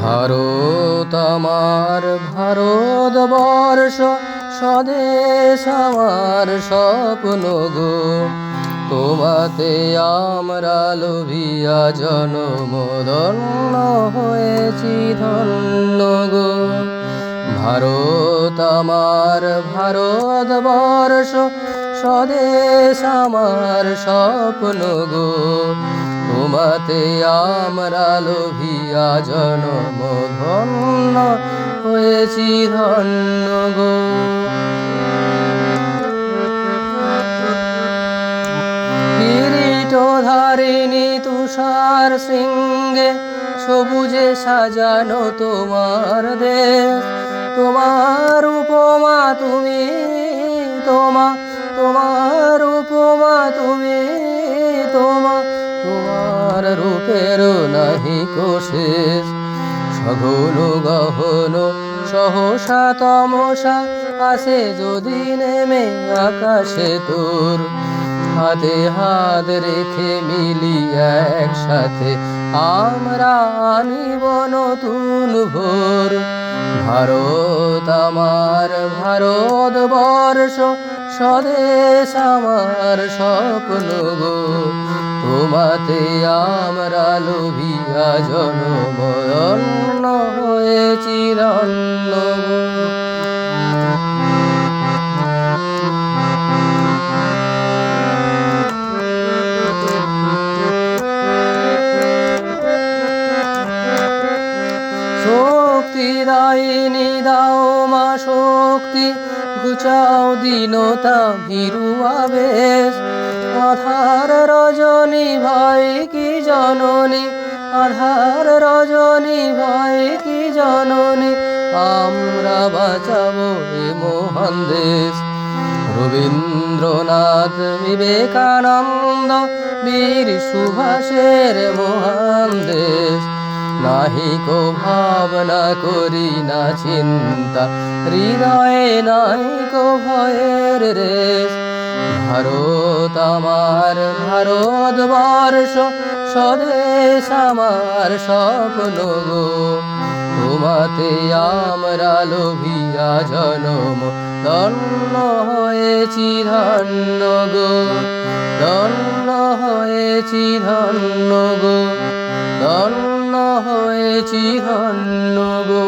ভারত আমার ভারতবর্ষ, স্বদেশ আমার স্বপ্ন গো। তোমাতে আমরা লোভিয়া জনম ধন্য হয়েছি ধন্য গো। ভারত আমার ভারতবর্ষ, স্বদেশ আমার স্বপ্ন গো। তোমাতে আমরা লোভিয়া জনম ধন্য হয়েছি ধন্য গো। কিরীটধারিণী তুষার শৃঙ্গে সবুজে সাজানো তোমার দেশ। তোমার উপমা তুমি, তোমার উপমা তুমি, তোমার রূপের নাহি শেষ। সঘন গহন সহসা তমসা আসে যদি নেমে আকাশে তোর। হাতে হাত রেখে মিলি একসাথে আমরা আনিব নতুন ভোর। ভারত আমার ভারতবর্ষ, স্বদেশ আমার স্বপ্ন গো। তোমাতে আমরা লোভিয়া জনম ধন্য হয়েছি ধন্য গো। শক্তি দায়িনী দাও মা শক্তি, ঘুচাও দীনতা ভীরু আবেশ। আধার রজনী ভাই কি জননী, আধার রজনী ভাই কি জননী, আমরা বাঁচাবো এ মহান দেশ। রবীন্দ্রনাথ বিবেকানন্দ বীর সুভাষের মহান দেশ। নাহিকো ভাবনা করি না চিন্তা, হৃদয়ে নাহিকো ভয়ের রেশ। ভারত আমার ভারতবর্ষ, স্বদেশ আমার স্বপ্ন গো। তোমাতে আমরা লোভিয়া জনম ধন্য হয়েছি ধন্য গো। ধন্য হয়েছি ধন্য গো, ধন্য হয়েছি ধন্য গো।